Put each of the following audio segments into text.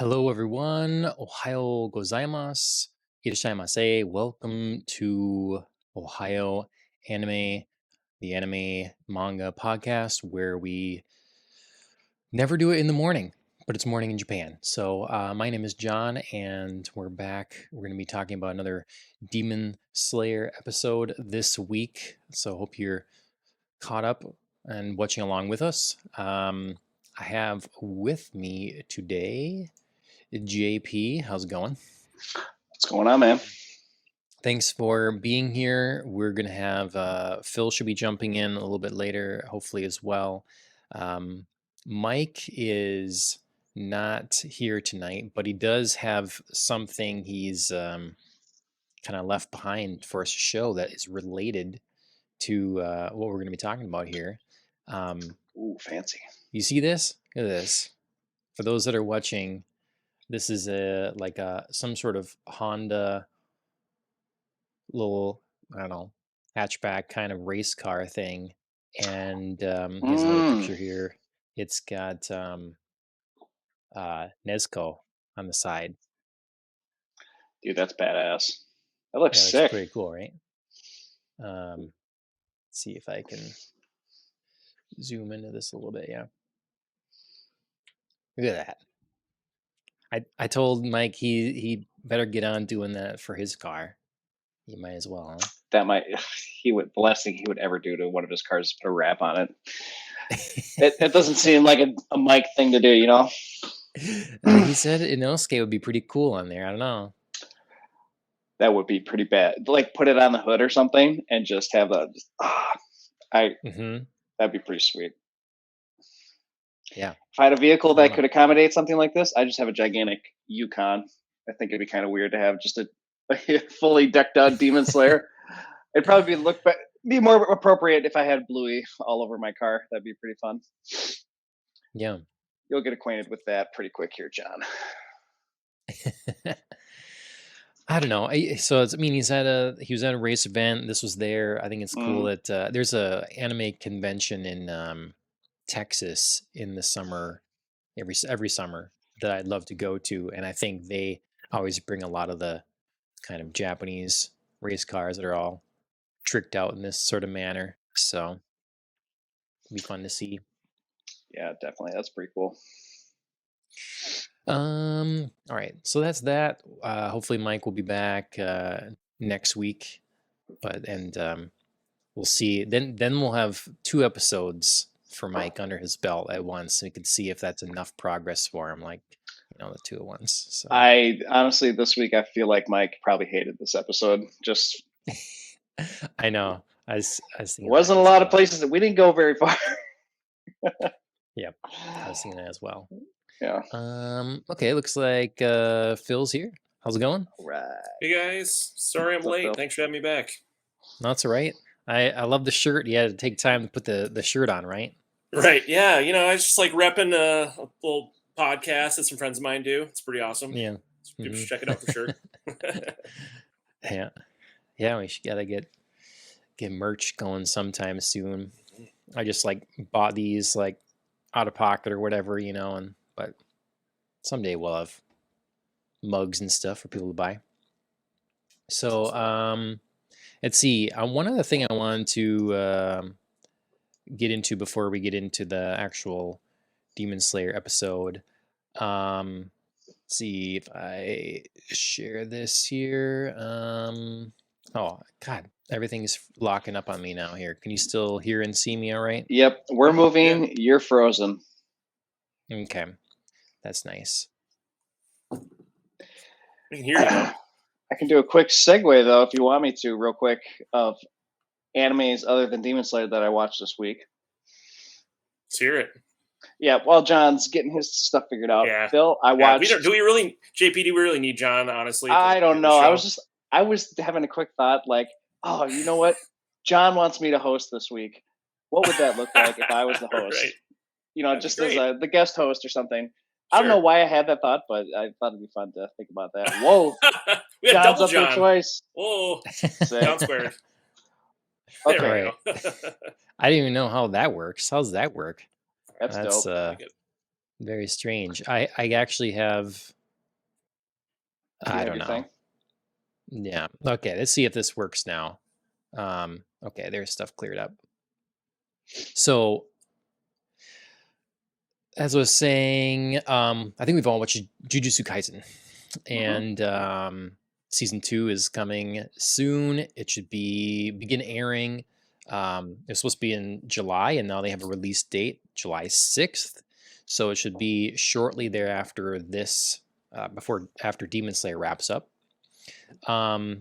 Hello, everyone. Ohayou gozaimasu. Irashaimase. Welcome to Ohayou Anime, the anime manga podcast where we never do it in the morning, but it's morning in Japan. So, my name is John, and we're back. We're going to be talking about another Demon Slayer episode this week. So, hope you're caught up and watching along with us. I have with me today JP. How's it going? What's going on, man? Thanks for being here. We're going to have Phil should be jumping in a little bit later, hopefully as well. Mike is not here tonight, but he does have something he's kind of left behind for us to show that is related to what we're going to be talking about here. Ooh, fancy. You see this? Look at this. For those that are watching, this is some sort of Honda little, I don't know, hatchback kind of race car thing. And here's another picture here. It's got Nezuko on the side. Dude, that's badass. That looks sick. That's pretty cool, right? Let's see if I can zoom into this a little bit. Yeah. Look at that. I told Mike he better get on doing that for his car. He might as well. Huh? That might the last thing he would ever do to one of his cars is put a wrap on it. It doesn't seem like a Mike thing to do, you know. He said Inosuke would be pretty cool on there. I don't know. That would be pretty bad. Like put it on the hood or something and just have that'd be pretty sweet. Yeah. If I had a vehicle that could accommodate something like this, I just have a gigantic Yukon. I think it'd be kind of weird to have just a fully decked out Demon Slayer. It'd probably be more appropriate if I had Bluey all over my car. That'd be pretty fun. Yeah. You'll get acquainted with that pretty quick here, John. I don't know. He was at a race event. This was there. I think it's cool that there's a anime convention in Texas in the summer, every summer that I'd love to go to, and I think they always bring a lot of the kind of Japanese race cars that are all tricked out in this sort of manner. So it'd be fun to see. Yeah, definitely. That's pretty cool. All right. So that's that. Hopefully Mike will be back next week. We'll see. Then we'll have 2 episodes for Mike under his belt at once, so we can see if that's enough progress for him, like, the 2 at once. So. I honestly, this week, I feel like Mike probably hated this episode. Just I know. I was thinking wasn't a lot of places that we didn't go very far. Yep. I was thinking that as well. Yeah. Okay, looks like Phil's here. How's it going? All right. Hey guys. Sorry I'm late. Phil? Thanks for having me back. No, that's all right. I love the shirt. You had to take time to put the shirt on, right? Right. Yeah. I was just like repping a little podcast that some friends of mine do. It's pretty awesome. Yeah. People should check it out for sure. Yeah. Yeah, we should gotta get merch going sometime soon. I just bought these out of pocket or whatever, but someday we'll have mugs and stuff for people to buy. So let's see. One other thing I wanted to get into before we get into the actual Demon Slayer episode. Let's see if I share this here. Oh God, everything's locking up on me now here. Can you still hear and see me all right? Yep, we're moving. Yeah. You're frozen. Okay, that's nice. I can hear you. I can do a quick segue though, if you want me to, real quick, of animes other than Demon Slayer that I watched this week. Let's hear it. Yeah, while John's getting his stuff figured out, yeah. Phil, I watched. Do we really, JP? Do we really need John? Honestly, I don't know. I was having a quick thought, like, oh, you know what? John wants me to host this week. What would that look like if I was the host? Right. That'd just as the guest host or something. Sure. I don't know why I had that thought, but I thought it'd be fun to think about that. Whoa, we had John's up John. there twice. Whoa, John squared. Okay. I didn't even know how that works. How's that work? That's dope. Very strange. I actually have I don't know. Yeah. Okay. Let's see if this works now. Okay. There's stuff cleared up. So, as I was saying, I think we've all watched Jujutsu Kaisen, and season 2 is coming soon. It should begin airing. It's supposed to be in July, and now they have a release date, July 6th. So it should be shortly thereafter. After Demon Slayer wraps up. I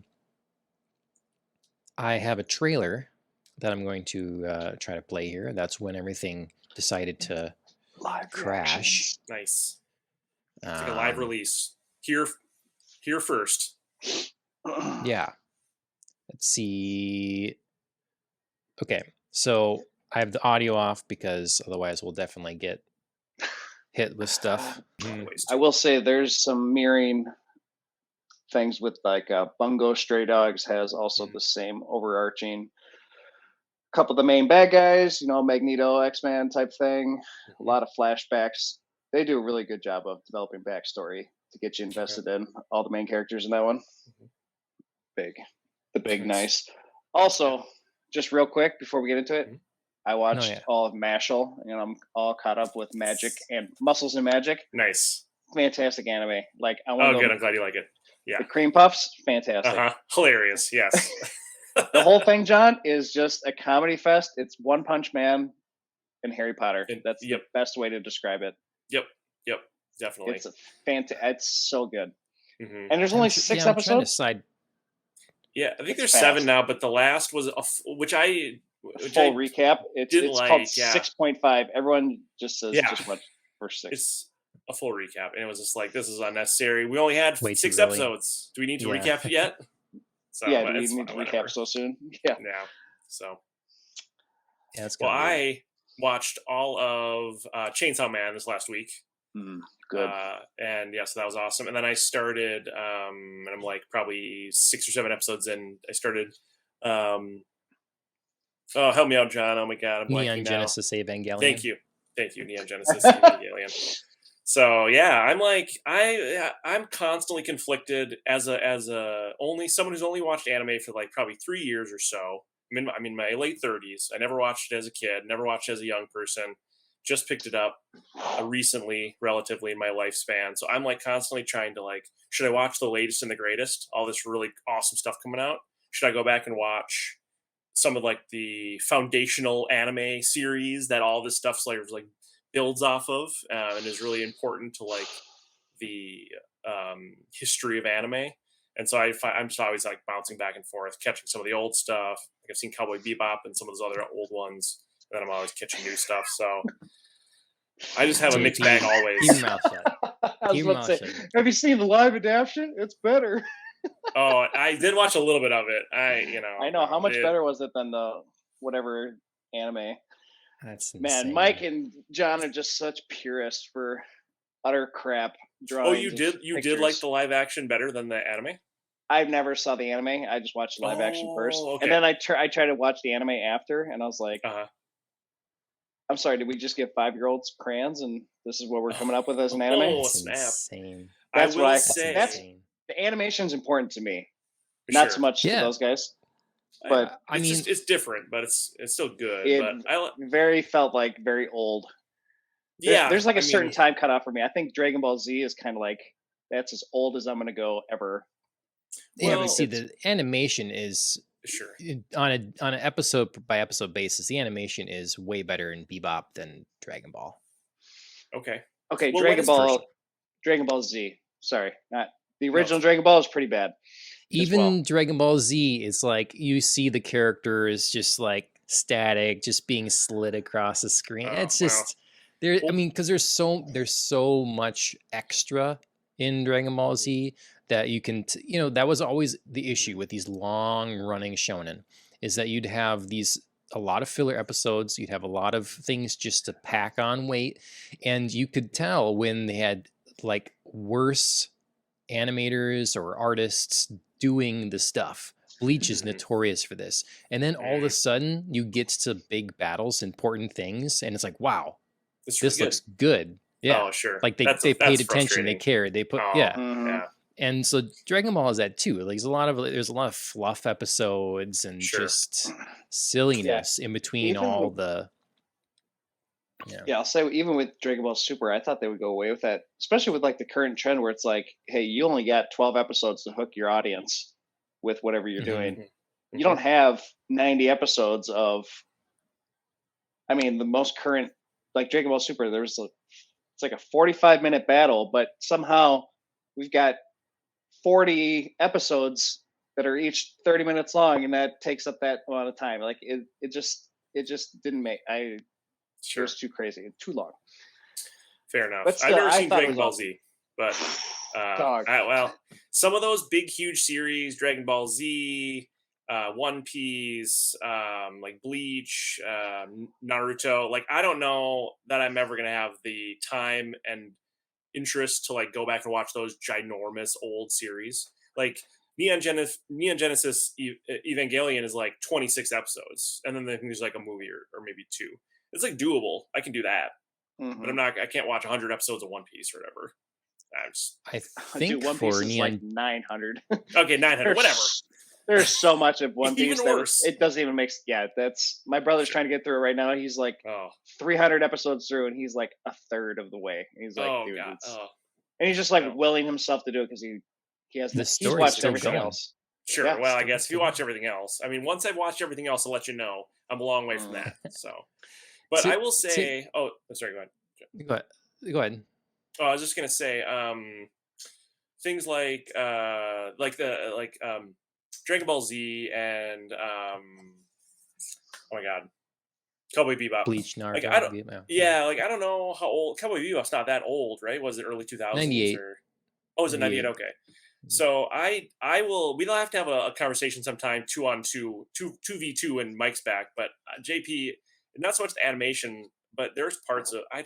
have a trailer that I'm going to try to play here. That's when everything decided to Live crash. reactions. Nice. It's like a live release. Here first. Yeah. Let's see. Okay, so I have the audio off because otherwise we'll definitely get hit with stuff. I will say there's some mirroring things with like Bungo Stray Dogs has also the same overarching couple of the main bad guys, Magneto, X-Man type thing, a lot of flashbacks. They do a really good job of developing backstory to get you invested in all the main characters in that one. Big nice. Also, just real quick before we get into it, I watched all of Mashle, and I'm all caught up with Magic and Muscles and Magic. Nice. Fantastic anime. Like, good. I'm glad you like it. Yeah. The cream puffs, fantastic. Hilarious. Yes. The whole thing, John, is just a comedy fest. It's One Punch Man and Harry Potter. That's the best way to describe it. Yep. Definitely. It's it's so good. And there's only 6 episodes. Yeah, I think there's 7 now, but the last was full recap. It's called 6.5. Everyone just says just watch first 6. It's a full recap, and it was just like, this is unnecessary. We only had 6 episodes. Do we need to recap it yet? So, do we need to recap so soon? Yeah. So. Yeah, that's well, I watched all of Chainsaw Man this last week. Good. So that was awesome. And then I started, and I'm like probably 6 or 7 episodes in. I started, help me out, John. Oh my God, I'm Neon Genesis Evangelion. Thank you, Neon Genesis Evangelion. So yeah, I'm like, I'm constantly conflicted as someone who's only watched anime for like probably 3 years or so. I'm in my late 30s. I never watched it as a kid, never watched it as a young person. Just picked it up recently, relatively in my lifespan. So I'm like constantly trying to like, should I watch the latest and the greatest? All this really awesome stuff coming out. Should I go back and watch some of like the foundational anime series that all this stuff like builds off of and is really important to like the history of anime? And so I'm just always like bouncing back and forth, catching some of the old stuff. Like I've seen Cowboy Bebop and some of those other old ones. And then I'm always catching new stuff. So I just have a mixed bag always. Keep your mouth shut. Have you seen the live adaptation? It's better. Oh, I did watch a little bit of it. I know. How much better was it than the whatever anime? That's insane. Man, Mike and John are just such purists for utter crap drawings. Oh, you did like the live action better than the anime? I never saw the anime. I just watched the live action first. Okay. And then I tried to watch the anime after, and I was like, I'm sorry, did we just give 5-year-olds crayons, and this is what we're coming up with as an anime? Oh, snap. Insane. That's what I say. The animation's important to me. Not so much to those guys. But I mean, it's different, but it's still good. It felt like very old. There's like a certain time cutoff for me. I think Dragon Ball Z is kind of like, that's as old as I'm going to go ever. Yeah, but see, the animation is on an episode by episode basis. The animation is way better in Bebop than Dragon Ball. Okay. Well, Dragon Ball Z. Sorry, not the original. Dragon Ball is pretty bad. Even Dragon Ball Z is like, you see the characters just like static, just being slid across the screen. It's just there. I mean, because there's so much extra in Dragon Ball Z that you can, that was always the issue with these long running shonen, is that you'd have a lot of filler episodes. You'd have a lot of things just to pack on weight. And you could tell when they had like worse animators or artists doing the stuff. Bleach is notorious for this. And then all of a sudden you get to big battles, important things. And it's like, wow, this looks good. Yeah. Oh, sure. Like they paid attention. They cared. They put, And so Dragon Ball is that too. Like there's a lot of fluff episodes and just silliness in between all the. Yeah, I'll say even with Dragon Ball Super, I thought they would go away with that, especially with like the current trend where it's like, hey, you only got 12 episodes to hook your audience with whatever you're doing. You don't have 90 episodes of. I mean, the most current, like Dragon Ball Super, it's like a 45-minute battle, but somehow we've got 40 episodes that are each 30 minutes long, and that takes up that amount of time. Like it just didn't make. It was too crazy, too long. Fair enough. But still, I've never seen Dragon Ball Z, but Dog. some of those big, huge series, Dragon Ball Z, One Piece, like Bleach, Naruto. Like, I don't know that I'm ever gonna have the time and interest to like go back and watch those ginormous old series. Like Neon Genesis Evangelion is like 26 episodes, and then there's like a movie or maybe 2. It's like doable. I can do that, but I can't watch 100 episodes of One Piece or whatever. I think One Piece for is Neon, like 900. Okay, 900, whatever. There's so much of One Piece. Even worse. It doesn't even make. Yeah, that's my brother's trying to get through it right now. He's like 300 episodes through, and he's like a third of the way. And he's like, dude, and he's just like willing himself to do it because he has he's watched everything else. Sure. Yeah, well, I guess if you watch everything else, I mean, once I've watched everything else, I'll let you know. I'm a long way from that. So, but I will say, sorry, go ahead. Go ahead. Oh, I was just gonna say, things like Dragon Ball Z and oh my god, Cowboy Bebop, Bleach, Naruto. Like, I don't know how old Cowboy Bebop's not that old, right? Was it early 2000s? 98. Was it 98? Okay. So we'll have to have a conversation sometime 2-on-2, 2v2 and Mike's back. But JP, not so much the animation, but there's parts of I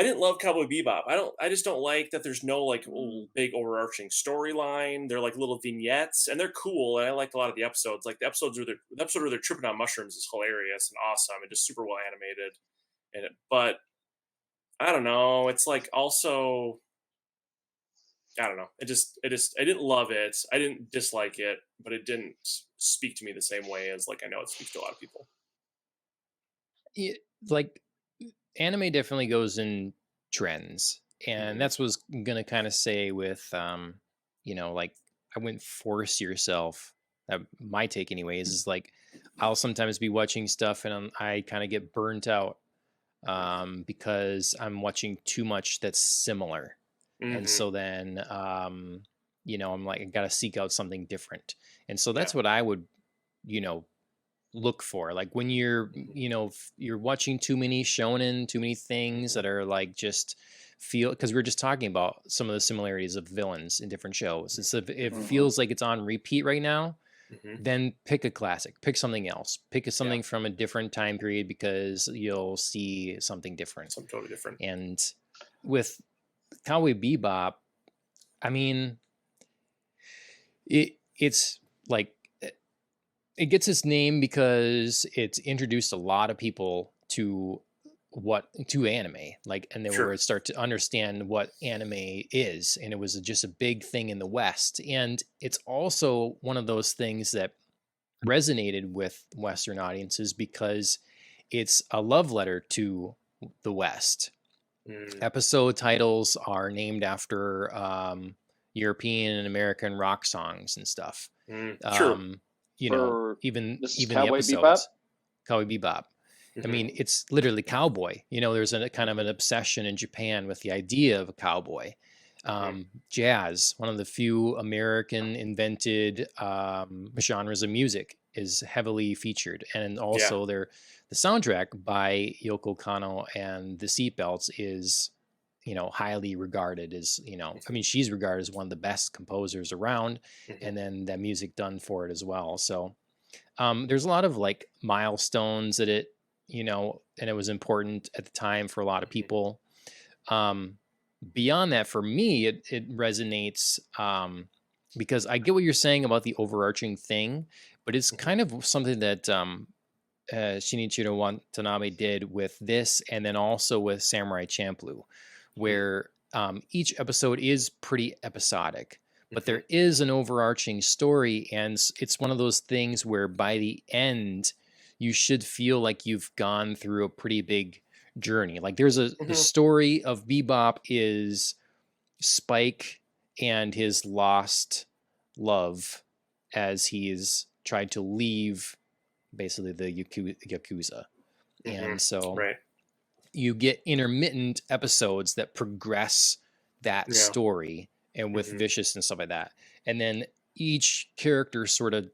didn't love Cowboy Bebop. I just don't like that there's no like big overarching storyline. They're like little vignettes, and they're cool. And I liked a lot of the episodes. Like the episode where they're tripping on mushrooms is hilarious and awesome and just super well animated. But I don't know. It's like also, I don't know. I didn't love it. I didn't dislike it, but it didn't speak to me the same way as like I know it speaks to a lot of people. Like anime definitely goes in trends, and that's what I was gonna kind of say with like I wouldn't force yourself. My take anyways is like I'll sometimes be watching stuff and I kind of get burnt out because I'm watching too much that's similar. And so then, I'm like, I got to seek out something different. And so that's what I would, look for. Like when you're watching too many shonen, too many things that are like just because we're just talking about some of the similarities of villains in different shows. It's if it feels like it's on repeat right now, then pick a classic, pick something else, pick something from a different time period because you'll see something different. Something totally different. And with Cowboy Bebop, I mean, it's like it gets its name because it's introduced a lot of people to anime, like, and they were start to understand what anime is, and it was just a big thing in the West. And it's also one of those things that resonated with Western audiences because it's a love letter to the West. Episode titles are named after European and American rock songs and stuff. Even the episodes. Cowboy Bebop. I mean, it's literally cowboy. There's a kind of an obsession in Japan with the idea of a cowboy. Jazz, one of the few American invented genres of music, is heavily featured, and also the soundtrack by Yoko Kanno and the Seatbelts is highly regarded as I mean, she's regarded as one of the best composers around, and then that music done for it as well. So there's a lot of like milestones that it and it was important at the time for a lot of people. Beyond that, for me, it resonates because I get what you're saying about the overarching thing, but it's kind of something that Shinichiro Watanabe did with this, and then also with Samurai Champloo, where each episode is pretty episodic, but Mm-hmm. there is an overarching story, and it's one of those things where by the end you should feel like you've gone through a pretty big journey. Like there's the Mm-hmm. story of Bebop is Spike and his lost love as he's tried to leave basically the Yakuza. Mm-hmm. And so Right. you get intermittent episodes that progress that Yeah. story and with Mhm. Vicious and stuff like that. And then each character sort of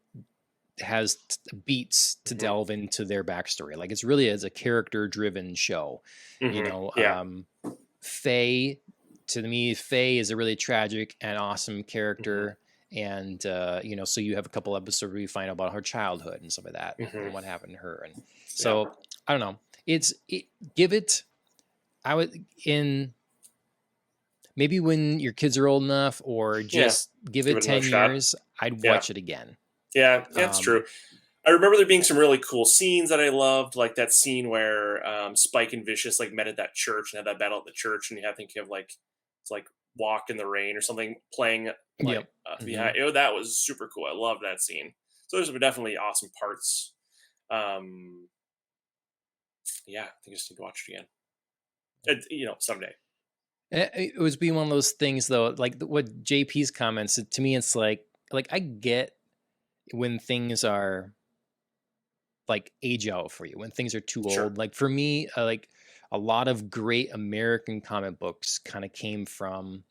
has beats to Mhm. delve into their backstory. Like it's really as a character driven show. You Mhm. know, Yeah. Faye, to me, Faye is a really tragic and awesome Mm-hmm. character. And you know, so you have a couple episodes where you find out about her childhood and stuff like that Mhm. and what happened to her. And so I don't know. Give it. I would in maybe when your kids are old enough, or just give Give it it another 10 shot. years. I'd Yeah. watch it again. Yeah, that's Um, true. I remember there being some really cool scenes that I loved, like that scene where Spike and Vicious like met at that church and had that battle at the church, and I think you have like it's like Walk in the Rain or something playing like Yep. behind. That was super cool. I loved that scene. So there's definitely awesome parts. Yeah, I think I just need to watch it again. You know, someday. It was being one of those things though, like what JP's comments to me, it's like I get when things are like age out for you, when things are too Sure. old. Like for me, like a lot of great American comic books kind of came from,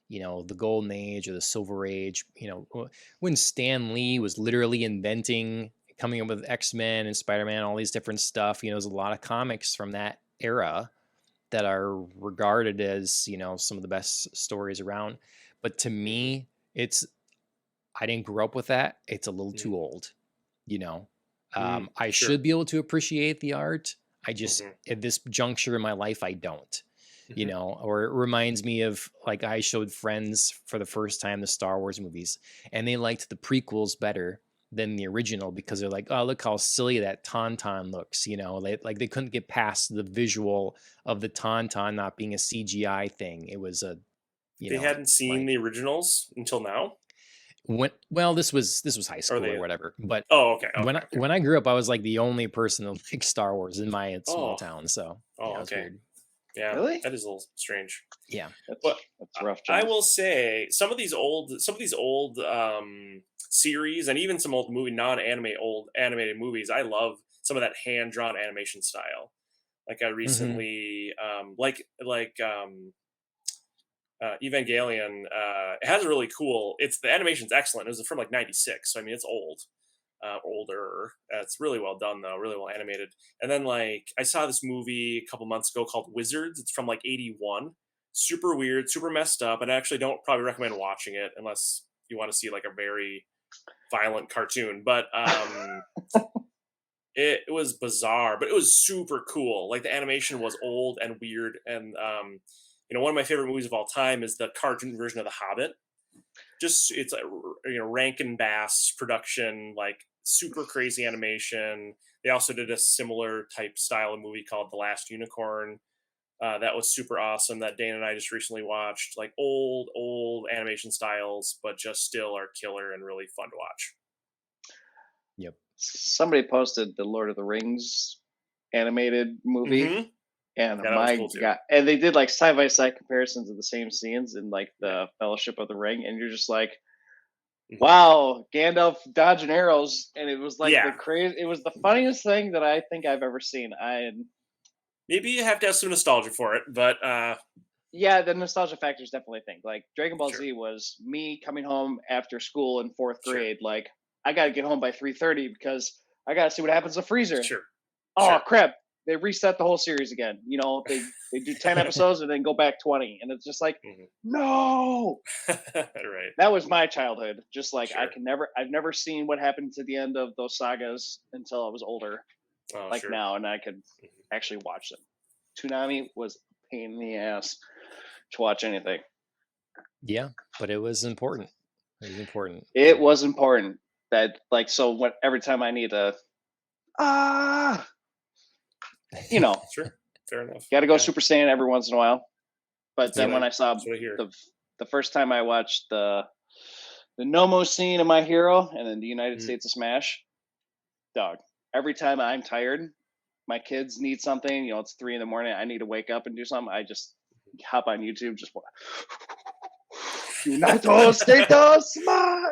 you know, the golden age or the silver age, you know, when Stan Lee was literally inventing, coming up with X-Men and Spider-Man, all these different stuff. You know, there's a lot of comics from that era that are regarded as, you know, some of the best stories around. But to me, I didn't grow up with that. It's a little too old, you know. I Sure. should be able to appreciate the art. I just, Mhm. at this juncture in my life, I don't, you Mhm. know, or it reminds me of like I showed friends for the first time the Star Wars movies, and they liked the prequels better than the original because they're like, oh, look how silly that Tauntaun looks, you know, they couldn't get past the visual of the Tauntaun not being a CGI thing. It was a, you They know, hadn't seen like the originals until now. well, this was high school they- or whatever, but Oh, okay. when I grew up, I was like the only person that liked Star Wars in my small Oh. town. So Oh, yeah, it was okay. weird. Yeah, Really? that is a little strange. Yeah. But That's rough. I John. will say some of these old series and even some old non-anime old animated movies. I love some of that hand-drawn animation style. Like I recently, Evangelion. It has a really cool. The animation's excellent. It was from like '96, so I mean it's old. Older. It's really well done though, really well animated. And then like I saw this movie a couple months ago called Wizards. It's from like '81. Super weird, super messed up, and I actually don't probably recommend watching it unless you want to see like a very violent cartoon. But it was bizarre, but it was super cool. Like the animation was old and weird, and you know, one of my favorite movies of all time is the cartoon version of The Hobbit. Just it's a Rankin Bass production, like super crazy animation. They also did a similar type style of movie called The Last Unicorn. That was super awesome. That Dana and I just recently watched. Like old animation styles, but just still are killer and really fun to watch. Yep. Somebody posted the Lord of the Rings animated movie. Mm-hmm. And Yeah, that was cool too. God, and they did like side by side comparisons of the same scenes in like the Fellowship of the Ring, and you're just like, wow, Gandalf dodging arrows, and it was like the crazy. It was the funniest thing that I think I've ever seen. Maybe you have to have some nostalgia for it, but yeah, the nostalgia factor is definitely a thing. Like Dragon Ball Z was me coming home after school in fourth grade. Like I got to get home by 3:30 because I got to see what happens to Freezer. Oh crap! They reset the whole series again. You know, they do 10 episodes and then go back 20, and it's just like, no. Right. That was my childhood. Just like I've never seen what happened to the end of those sagas until I was older, now, and I could actually watch them. Toonami was a pain in the ass to watch anything. Yeah, but it was important. It was important. It was important that every time I need to you know, sure, fair enough. Got to go Super Saiyan every once in a while. But then when I saw That's what I hear. the first time I watched the Nomo scene of My Hero and then the United States of Smash, dog. Every time I'm tired, my kids need something. You know, it's 3 a.m. I need to wake up and do something. I just hop on YouTube, just United States, you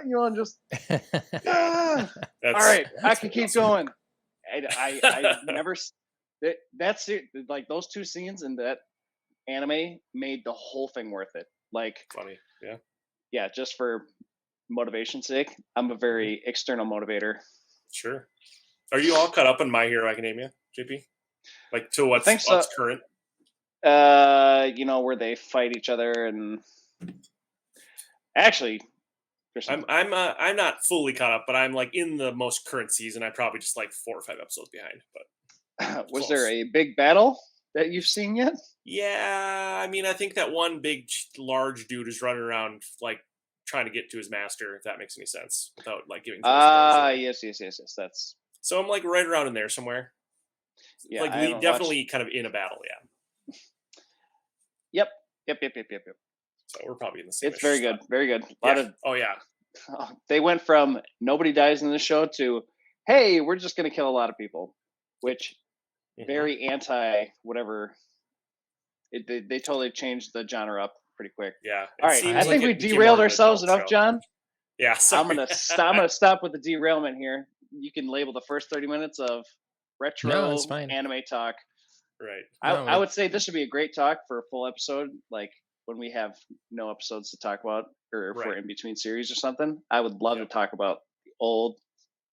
know, and just all right. I can keep going. I never. That's it. Like those 2 scenes in that anime made the whole thing worth it. Like funny, yeah. Just for motivation's sake, I'm a very external motivator. Sure. Are you all caught up in My Hero Academia, JP? Like to what's current? You know, where they fight each other and actually. I'm not fully caught up, but I'm like in the most current season. I'm probably just like 4 or 5 episodes behind. But was there a big battle that you've seen yet? Yeah, I mean, I think that one big, large dude is running around like trying to get to his master. If that makes any sense, without like giving. Yes. That's so I'm like right around in there somewhere. Yeah, like definitely kind of in a battle. Yeah. Yep. So we're probably in the same. It's very good, very good. Oh yeah. They went from nobody dies in the show to, hey, we're just going to kill a lot of people, which very anti whatever. They totally changed the genre up pretty quick. Yeah. All right. I think we derailed ourselves enough, John. Yeah. Sorry. I'm gonna stop with the derailment here. You can label the first 30 minutes of retro anime talk. Right. I would say this should be a great talk for a full episode, like when we have no episodes to talk about, or if we're in between series or something. I would love to talk about the old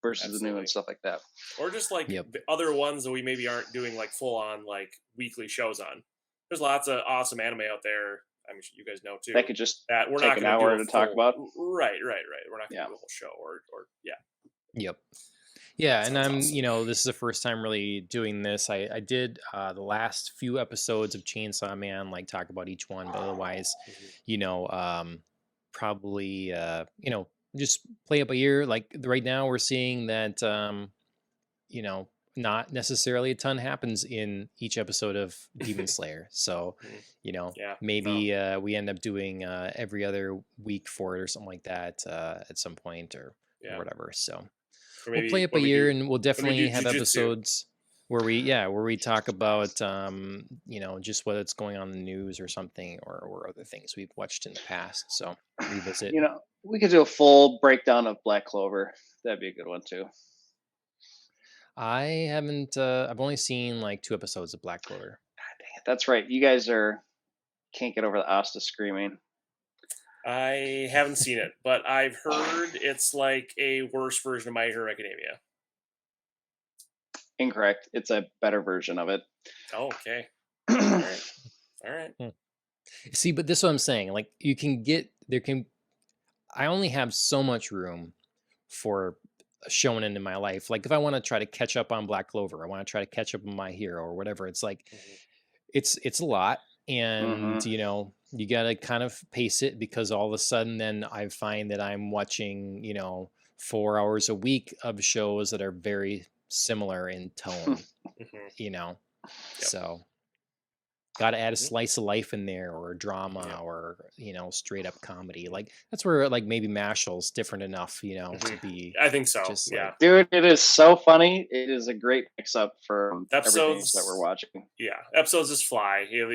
versus the new and stuff like that. Or just like other ones that we maybe aren't doing like full on like weekly shows on. There's lots of awesome anime out there. I'm sure you guys know too. That could just we're take not an hour to talk about. Right. We're not going to do a whole show or Yep. Yeah, and I'm, you know, this is the first time really doing this. I did the last few episodes of Chainsaw Man, like talk about each one, but otherwise, you know, probably, you know, just play up a year. Like right now we're seeing that, you know, not necessarily a ton happens in each episode of Demon Slayer. So, you know, maybe we end up doing every other week for it or something like that at some point or whatever. So we'll play up a year and we'll definitely have episodes where we talk about, you know, just what's going on in the news or something or other things we've watched in the past. So revisit. You know, we could do a full breakdown of Black Clover. That'd be a good one too. I haven't. I've only seen like 2 episodes of Black Clover. God dang it. That's right. You guys can't get over the Asta screaming. I haven't seen it, but I've heard it's like a worse version of My Hero Academia. Incorrect. It's a better version of it. Oh, okay. All right. See, but this is what I'm saying. Like I only have so much room for shonen in my life. Like if I want to try to catch up on Black Clover, I want to try to catch up on My Hero or whatever. It's like, it's a lot. And, you know, you got to kind of pace it because all of a sudden then I find that I'm watching, you know, 4 hours a week of shows that are very similar in tone, you know, so got to add a slice of life in there or a drama or, you know, straight up comedy. Like that's where like maybe Mashle's different enough, you know, to be. I think so. Just like, dude, it is so funny. It is a great mix up for episodes that we're watching. Yeah, episodes just fly. You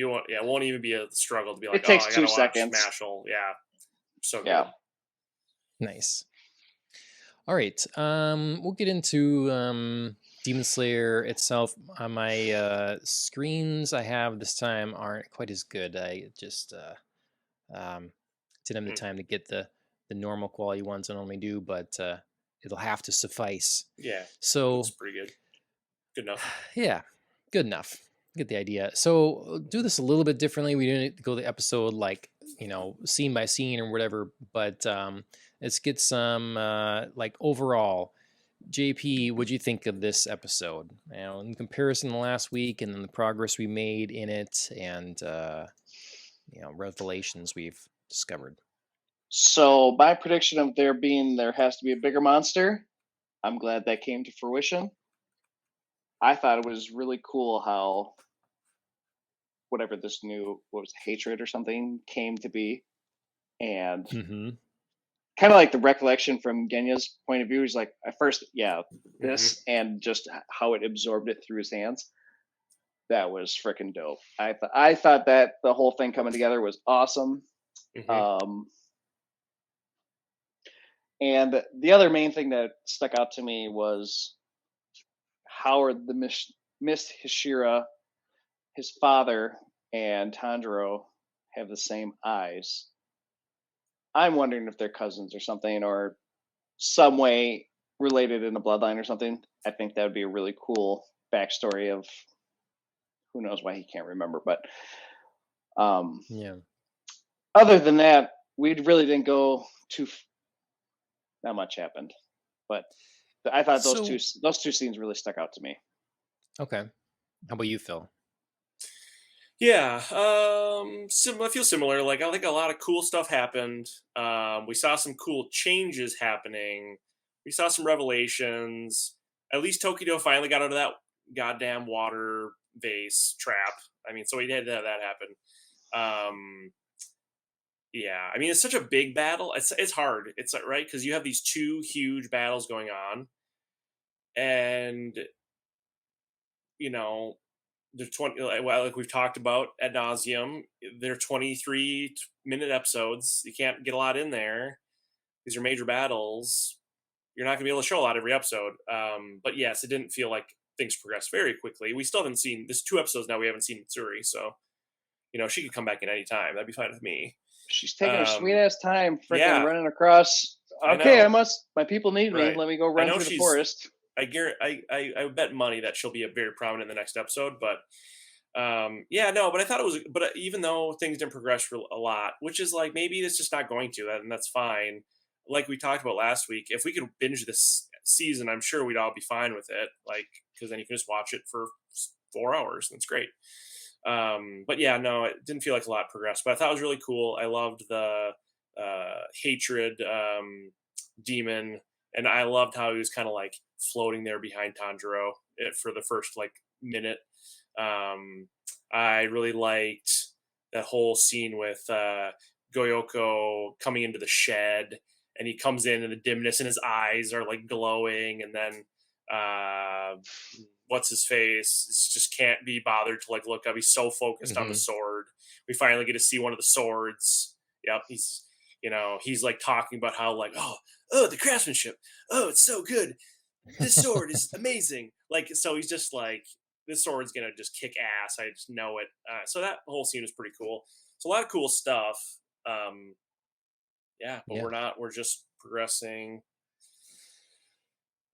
won't. Yeah, it won't even be a struggle to be like. It takes I 2 gotta seconds. Watch Mashle. Yeah. So good. Yeah. Nice. All right. We'll get into Demon Slayer itself. On my screens I have this time aren't quite as good. I just didn't have the time to get the normal quality ones I normally do, but it'll have to suffice. Yeah. So it's pretty good. Good enough. Yeah, good enough. Get the idea. So do this a little bit differently. We didn't go the episode like, you know, scene by scene or whatever, but let's get some like overall. JP, what'd you think of this episode? You know, in comparison to last week and then the progress we made in it and you know, revelations we've discovered. So my prediction of there has to be a bigger monster, I'm glad that came to fruition. I thought it was really cool how whatever this new, what was it, hatred or something came to be. And Mm-hmm. kind of like the recollection from Genya's point of view is like, at first, yeah, this and just how it absorbed it through his hands. That was freaking dope. I thought that the whole thing coming together was awesome. And the other main thing that stuck out to me was how the Miss Hishira, his father, and Tanjiro have the same eyes. I'm wondering if they're cousins or something, or some way related in the bloodline or something. I think that would be a really cool backstory of who knows why he can't remember. But Yeah. other than that, we really didn't go too. Not much happened, but I thought those two scenes really stuck out to me. Okay. How about you, Phil? Yeah, I feel similar. Like, I think a lot of cool stuff happened. We saw some cool changes happening. We saw some revelations. At least Tokido finally got out of that goddamn water vase trap. I mean, so he had that happen. Yeah, I mean, it's such a big battle. It's hard. It's right because you have these two huge battles going on, and you know, they're 20. Well, like we've talked about ad nauseum, they're 23-minute episodes. You can't get a lot in there. These are major battles. You're not going to be able to show a lot every episode. But yes, it didn't feel like things progressed very quickly. We still haven't seen this 2 episodes now. We haven't seen Mitsuri, so she could come back in any time. That'd be fine with me. She's taking her sweet ass time, freaking yeah. running across. Okay, my people need me. Right. Let me go run through the forest. I bet money that she'll be very prominent in the next episode, but but I thought it was, but even though things didn't progress a lot, which is like, maybe it's just not going to, and that's fine. Like we talked about last week, if we could binge this season, I'm sure we'd all be fine with it. Like, because then you can just watch it for 4 hours. That's great. But yeah, no, it didn't feel like a lot progressed, but I thought it was really cool. I loved the hatred demon, and I loved how he was kind of like floating there behind Tanjiro for the first like minute. I really liked that whole scene with Goyoko coming into the shed, and he comes in and the dimness in his eyes are like glowing, and then what's his face just can't be bothered to like look up. He's so focused on the sword. We finally get to see one of the swords. Yep, he's like talking about how like oh the craftsmanship, oh it's so good, this sword is amazing. Like, so he's just like, this sword's gonna just kick ass. I just know it. So that whole scene was pretty cool. So a lot of cool stuff. We're just progressing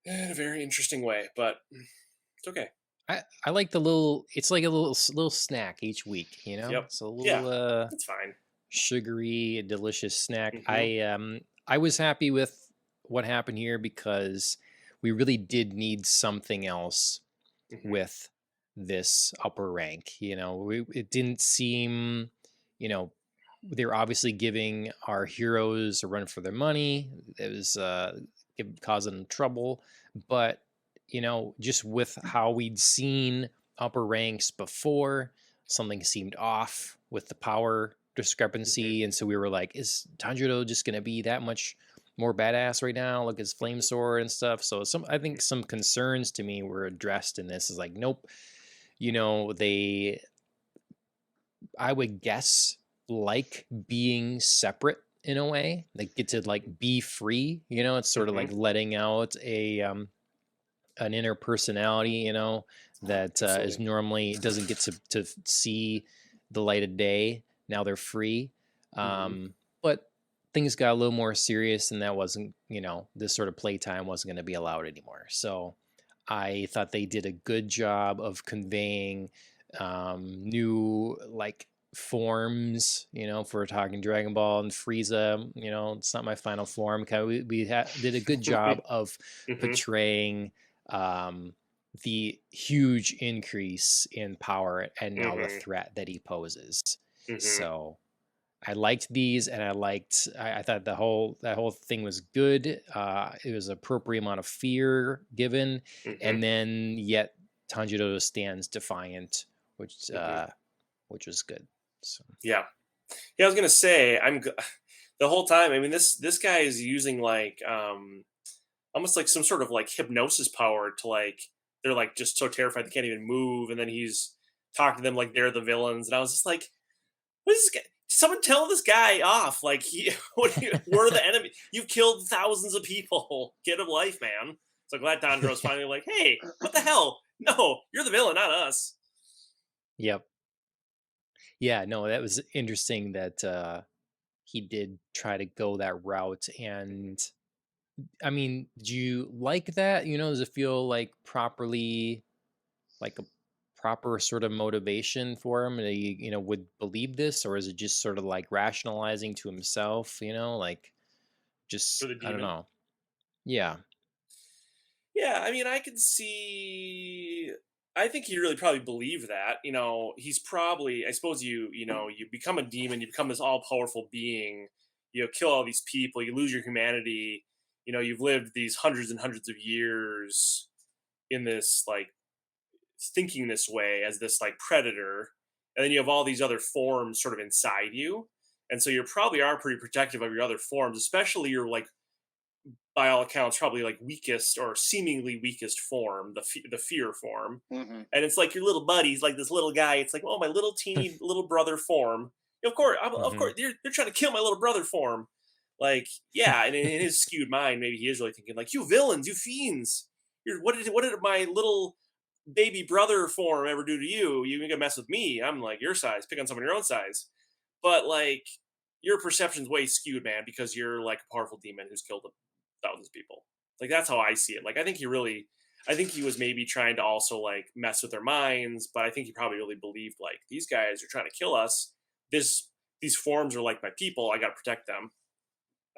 in a very interesting way, but it's okay. I like it's like a little snack each week, Yep. It's a little it's fine. Sugary, delicious snack. I was happy with what happened here because we really did need something else with this upper rank. It didn't seem, they're obviously giving our heroes a run for their money. It was causing them trouble, but just with how we'd seen upper ranks before, something seemed off with the power discrepancy, and so we were like, is Tanjiro just going to be that much more badass right now, like his flame sword and stuff? So I think some concerns to me were addressed in this. Is like, nope, I would guess like being separate in a way, like get to like be free, it's sort of like letting out an inner personality, that is normally doesn't get to see the light of day. Now they're free. But things got a little more serious, and that wasn't, this sort of playtime wasn't going to be allowed anymore. So I thought they did a good job of conveying new like forms, if we're talking Dragon Ball and Frieza, it's not my final form. We did a good job of portraying the huge increase in power and now the threat that he poses. So I liked these, and I thought that whole thing was good. It was appropriate amount of fear given, and then yet Tanjiro stands defiant, which which was good. So Yeah. Yeah, I was gonna say the whole time. I mean, this guy is using like almost like some sort of like hypnosis power to like they're like just so terrified they can't even move, and then he's talking to them like they're the villains, and I was just like, what is this guy? Someone tell this guy off. Like we're the enemy. You've killed thousands of people. Get a life, man. So glad Tanjiro's finally like, hey, what the hell? No, you're the villain, not us. yep. Yeah, no, that was interesting that he did try to go that route. And I mean, do you like that? Does it feel like like a proper sort of motivation for him? That he, would believe this, or is it just sort of like rationalizing to himself? Like For just the I don't demon. know. Yeah. Yeah, I mean, I can see. I think he really probably believed that. He's probably. I suppose you become a demon, you become this all powerful being. Kill all these people, you lose your humanity. You've lived these hundreds and hundreds of years in this like thinking this way as this like predator, and then you have all these other forms sort of inside you, and so you probably are pretty protective of your other forms, especially your like by all accounts, probably like weakest or seemingly weakest form, the fear form. Hmm. And it's like your little buddy's like this little guy. It's like, oh, my little teeny little brother form. Of Hmm. course, they're trying to kill my little brother form. Like, yeah, and in his skewed mind, maybe he is really thinking like, you villains, you fiends. What did my little baby brother form ever do to you? You gonna mess with me? I'm like your size. Pick on someone your own size. But like, your perception's way skewed, man, because you're like a powerful demon who's killed thousands of people. Like that's how I see it. Like I think he was maybe trying to also like mess with their minds, but I think he probably really believed like these guys are trying to kill us. This these forms are like my people. I got to protect them.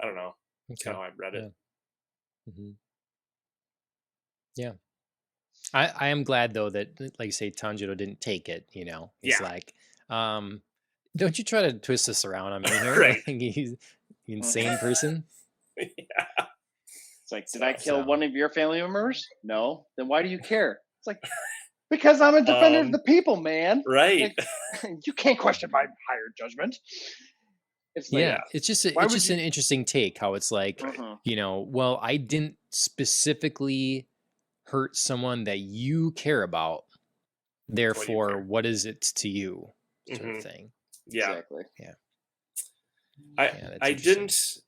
I don't know. That's kind Okay. of how I read it. Yeah. Hmm. Yeah. I am glad though that, like you say, Tanjiro didn't take it. He's Yeah. like, um, don't you try to twist this around on me here? Right. Like he's an insane Hmm. person. Yeah. It's like, did I So, kill So one of your family members? No. Then why do you care? It's like, because I'm a defender of um, the people, man. right. Like, you can't question my higher judgment. It's like, yeah, Yeah. why it's would just you? an interesting take how it's like, Right. Hmm. well, I didn't specifically hurt someone that you care about. What do you Therefore, care? what is it to you? Sort of Hmm. thing. Yeah. Exactly. Yeah. I Yeah, that's I interesting.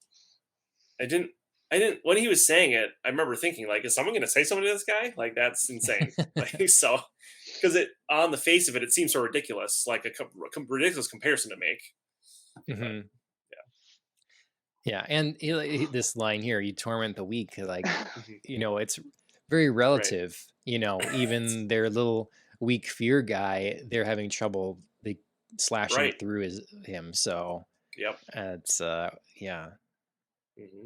didn't I didn't when he was saying it, I remember thinking like, is someone going to say something to this guy? Like that's insane. Like so, because it on the face of it, it seems so ridiculous, like a ridiculous comparison to make. But Hmm. Yeah, and this line here, "You torment the weak," like mhm. it's very Right, relative. Even their little weak fear guy, they're having trouble like slashing right, through him. So yep. it's yeah. Hmm.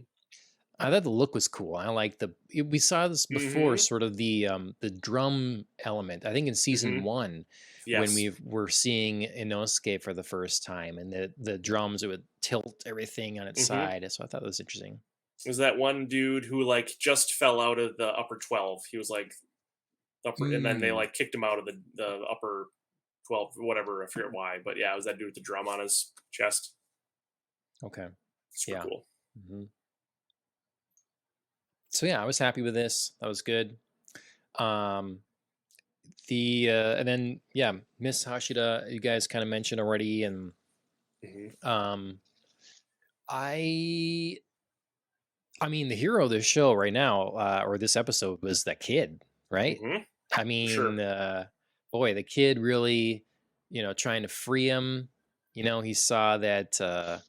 I thought the look was cool. I like we saw this before, Hmm. sort of the drum element. I think in season Hmm. 1, when Yes. we were seeing Inosuke for the first time, and the drums, it would tilt everything on its Hmm. side. So I thought that was interesting. Was that one dude who like just fell out of the upper 12? He was like upper, and then they Mm, like kicked him out of the upper 12, whatever. I forget why, but yeah, it was that dude with the drum on his chest. okay. Super Yeah. cool. Hmm. So yeah, I was happy with this. That was good. Um, and then yeah, Miss Hashida, you guys kind of mentioned already, and Hmm. um, I I mean, the hero of this show right now, or this episode, was that kid, right? Hmm. I For sure. mean, boy, the kid really, trying to free him. He saw that. I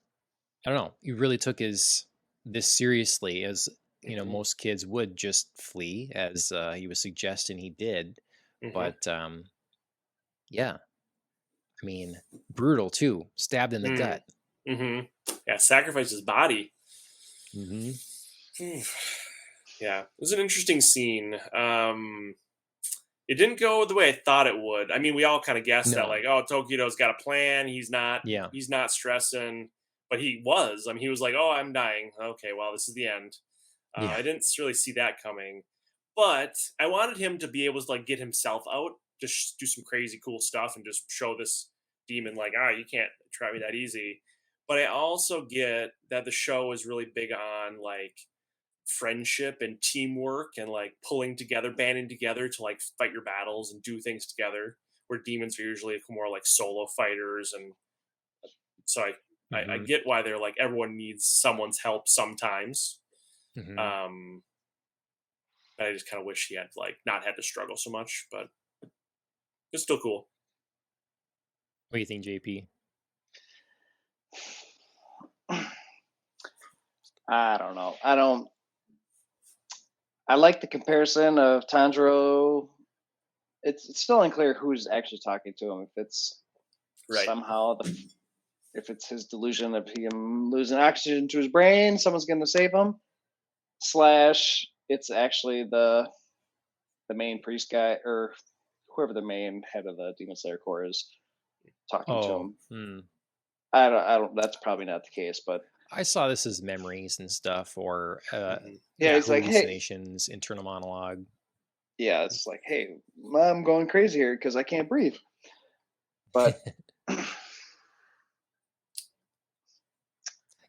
don't know. He really took this seriously, as Hmm. most kids would just flee, as he was suggesting he did. Hmm. But yeah, I mean, brutal too, stabbed in the Mm. gut. Hmm. Yeah, sacrificed his body. Hmm. Yeah, it was an interesting scene. It didn't go the way I thought it would. I mean, we all kind of guessed that, No, like, oh, Tokido's got a plan. yeah, He's not stressing, but he was. I mean, he was like, oh, I'm dying. Okay, well, this is the end. yeah, I didn't really see that coming, but I wanted him to be able to like get himself out, just do some crazy cool stuff, and just show this demon, like, you can't try me that easy. But I also get that the show is really big on like friendship and teamwork and like pulling together, banding together to like fight your battles and do things together. Where demons are usually more like solo fighters, and so I get why they're like everyone needs someone's help sometimes. But I just kind of wish he had like not had to struggle so much, but it's still cool. What do you think, JP? I don't know. I like the comparison of Tanjiro. It's still unclear who's actually talking to him. If it's somehow if it's his delusion of him losing oxygen to his brain, someone's going to save him. / it's actually the main priest guy or whoever the main head of the Demon Slayer Corps is talking to him. I don't. That's probably not the case, but I saw this as memories and stuff, or it's like, hallucinations, internal monologue. Yeah, it's like, hey, I'm going crazy here because I can't breathe. But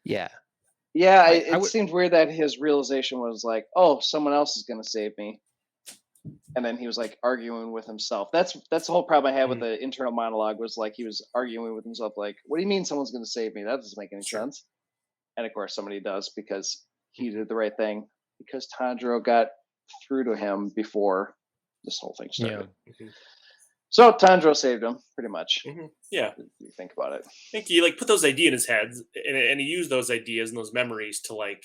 yeah, it seemed weird that his realization was like, oh, someone else is going to save me. And then he was like arguing with himself. That's the whole problem I had with the internal monologue, was like he was arguing with himself, like, what do you mean someone's going to save me? That doesn't make any sense. And of course somebody does, because he did the right thing, because Tanjiro got through to him before this whole thing started. So Tanjiro saved him, pretty much. Yeah. If you think about it. I think he like put those ideas in his head, and he used those ideas and those memories to like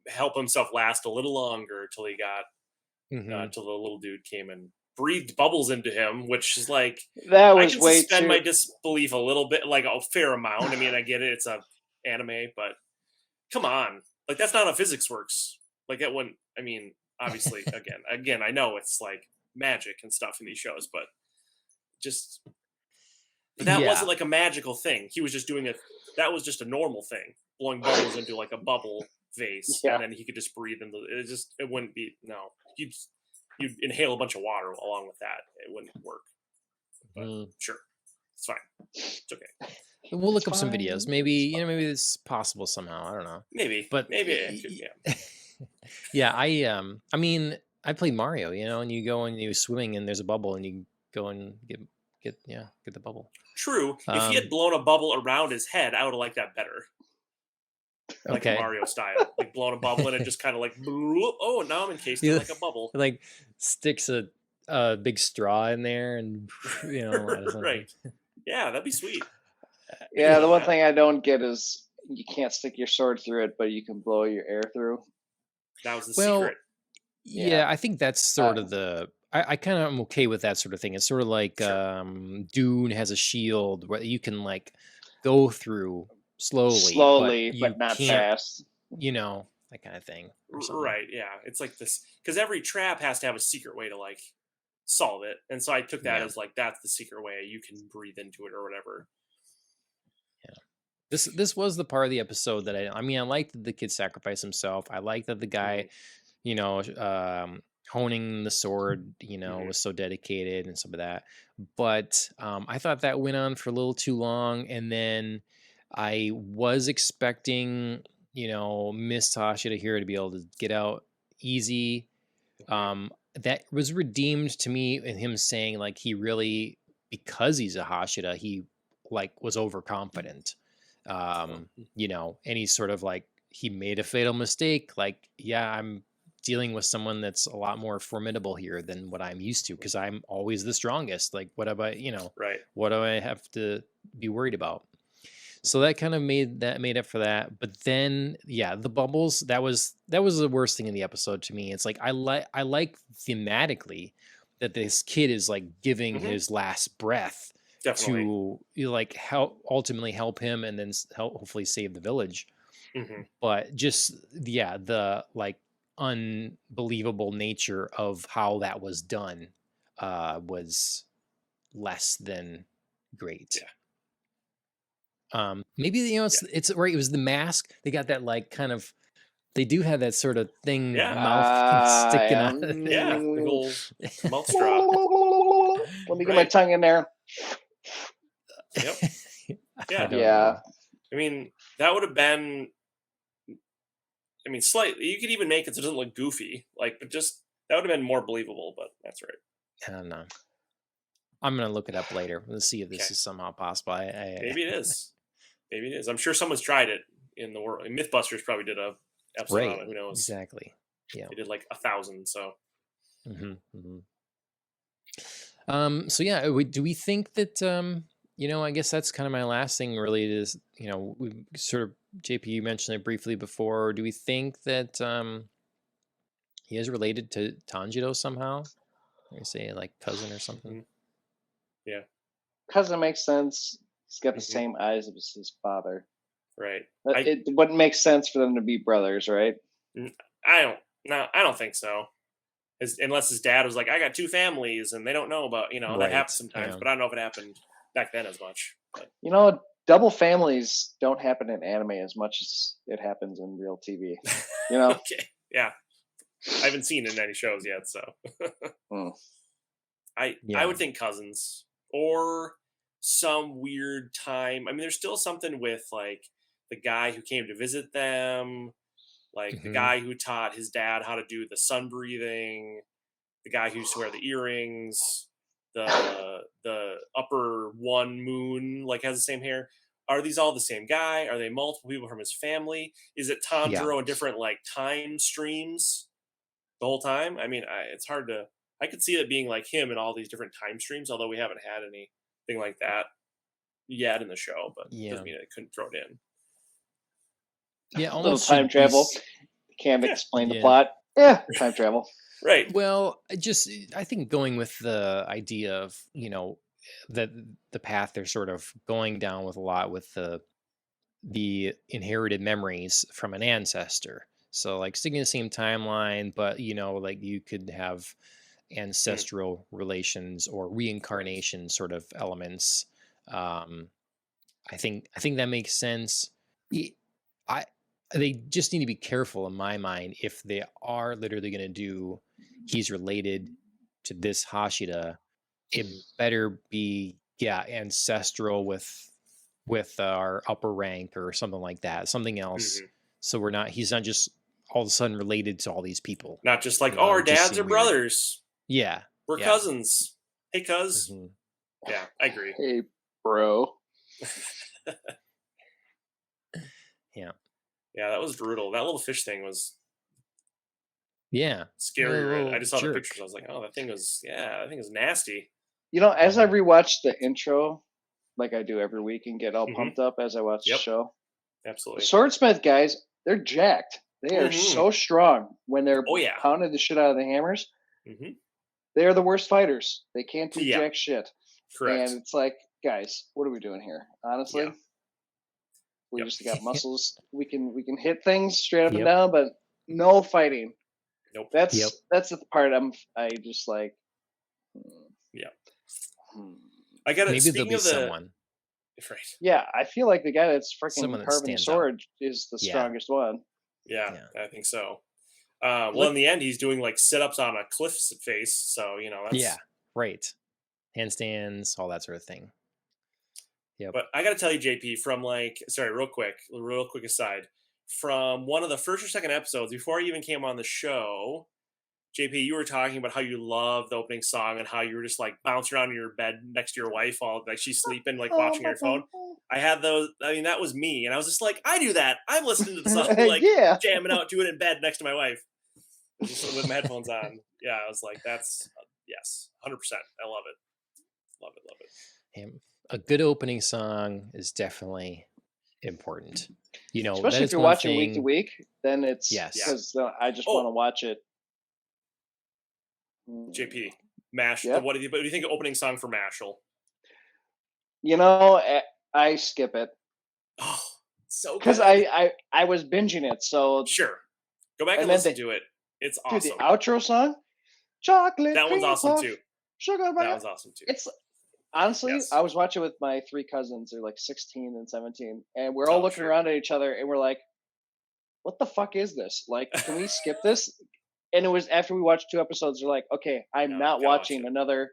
help himself last a little longer till he got till the little dude came and breathed bubbles into him, which is like, that was I can way suspend my disbelief a little bit, like a fair amount. I mean, I get it; it's a anime, but come on, like that's not how physics works. Like that wouldn't. I mean, obviously, again, I know it's like magic and stuff in these shows, but that wasn't like a magical thing. He was just doing it. That was just a normal thing, blowing bubbles into like a bubble vase, and then he could just breathe into it. It wouldn't be You'd inhale a bunch of water along with that. It wouldn't work. But sure, it's fine. It's okay. We'll look up some videos. Maybe maybe it's possible somehow. I don't know. Maybe it could, yeah. I mean, I played Mario, and you go and you're swimming and there's a bubble and you go and get the bubble. True. If he had blown a bubble around his head, I would have liked that better. Like Mario style, like blowing a bubble and it just kind of like, oh, now I'm encased in like a bubble. Like sticks a big straw in there, and right. Yeah, that'd be sweet. Yeah, the one thing I don't get is you can't stick your sword through it, but you can blow your air through. That was the secret. Yeah, I think that's sort of the. I kind of am okay with that sort of thing. It's sort of like Dune has a shield where you can like go through slowly, but not fast. That kind of thing. Right? Yeah, it's like this because every trap has to have a secret way to like solve it, and so I took that as like that's the secret way. You can breathe into it or whatever. Yeah, this was the part of the episode that I liked that the kid sacrificed himself. I liked that the guy, honing the sword, was so dedicated and some of that. But I thought that went on for a little too long, and then I was expecting, Miss Hashira here to be able to get out easy. That was redeemed to me in him saying like he really, because he's a Hashira, he like was overconfident. And he's sort of like he made a fatal mistake. Like, I'm dealing with someone that's a lot more formidable here than what I'm used to because I'm always the strongest. Like, what have I, right? What do I have to be worried about? So that kind of made up for that. But then, the bubbles, that was the worst thing in the episode to me. It's like I like thematically that this kid is like giving his last breath to like ultimately help him and then hopefully save the village. But just the like unbelievable nature of how that was done was less than great. Maybe it's right. It was the mask. They got that like kind of. They do have that sort of thing, mouth sticking out. Yeah, the whole mouth straw. Let me get my tongue in there. Yep. I Yeah. don't Yeah. know. I mean, that would have been. I mean, slightly. You could even make it so it doesn't look goofy, like, but just that would have been more believable. But that's right. I don't know. I'm gonna look it up later. Let's see if this Okay. is somehow possible. Maybe it is. Maybe it is. I'm sure someone's tried it in the world. MythBusters probably did a episode Right. on it. Who knows? Exactly. Yeah. They did like 1,000. So So yeah, do we think that I guess that's kind of my last thing really is, we sort of JP, you mentioned it briefly before. Do we think that he is related to Tanjiro somehow? Or say like cousin or something? Yeah. Cousin makes sense. He's got the same eyes as his father. Right. It wouldn't make sense for them to be brothers, right? I don't think so. Unless his dad was like, I got two families and they don't know about, Right, that happens sometimes, yeah. but I don't know if it happened back then as much. But, Double families don't happen in anime as much as it happens in real TV. Okay. Yeah. I haven't seen it in any shows yet, so I would think cousins or some weird time. I mean, there's still something with like the guy who came to visit them, like the guy who taught his dad how to do the sun breathing, the guy who used to wear the earrings, the upper one moon like has the same hair. Are these all the same guy? Are they multiple people from his family? Is it Tanjiro in different like time streams the whole time? I mean, it's hard to. I could see it being like him in all these different time streams, although we haven't had anything like that yet in the show. But doesn't mean I couldn't throw it in. Yeah, a little almost time travel. Can't explain the plot. Yeah, time travel. Right. Well, I think going with the idea of, that the path they're sort of going down with a lot with the inherited memories from an ancestor. So like sticking to the same timeline, but like you could have ancestral relations or reincarnation sort of elements. I think that makes sense. They just need to be careful in my mind if they are literally going to do he's related to this Hashira. It better be ancestral with our upper rank or something like that, something else. So he's not just all of a sudden related to all these people. Not just like, our dads are brothers. Yeah. We're cousins. Hey, cuz. Yeah, I agree. Hey, bro. Yeah, that was brutal. That little fish thing was scary. I just saw the pictures. I was like, oh, that thing was nasty. As I rewatch the intro, like I do every week, and get all pumped up as I watch the show. Absolutely. The swordsmith guys, they're jacked. They are so strong when they're pounding the shit out of the hammers. They are the worst fighters. They can't do jack shit. Correct. And it's like, guys, what are we doing here? Honestly, we just got muscles. We can hit things straight up and down, but no fighting. Nope. That's the part I just like. I got it. Maybe there'll be someone. Right. Yeah, I feel like the guy that's freaking that carving the sword is the strongest one. Yeah, I think so. Well, in the end, he's doing like sit-ups on a cliff face, so that's right. Handstands, all that sort of thing. Yeah. But I got to tell you, JP, from real quick aside, from one of the first or second episodes before I even came on the show, JP, you were talking about how you love the opening song and how you were just like bouncing around in your bed next to your wife while like she's sleeping, like watching your phone. I had those. I mean, that was me, and I was just like, I do that. I'm listening to the song, like jamming out to it in bed next to my wife, just with my headphones on. Yeah, I was like, that's yes, 100%. I love it. Love it. A good opening song is definitely important. Especially if you're watching week to week, then it's because I just want to watch it. JP, Mash. What do you think of opening song for Mashle? I skip it. Oh, so because I was binging it. So sure, go back and listen to it. It's awesome. Dude, the outro song, chocolate. That one's awesome too. Sugar. That one's awesome too. It's honestly, I was watching with my three cousins. They're like 16 and 17, and we're all looking around at each other, and we're like, "What the fuck is this? Like, can we skip this?" And it was after we watched 2 episodes, we're like, "Okay, I'm not watching another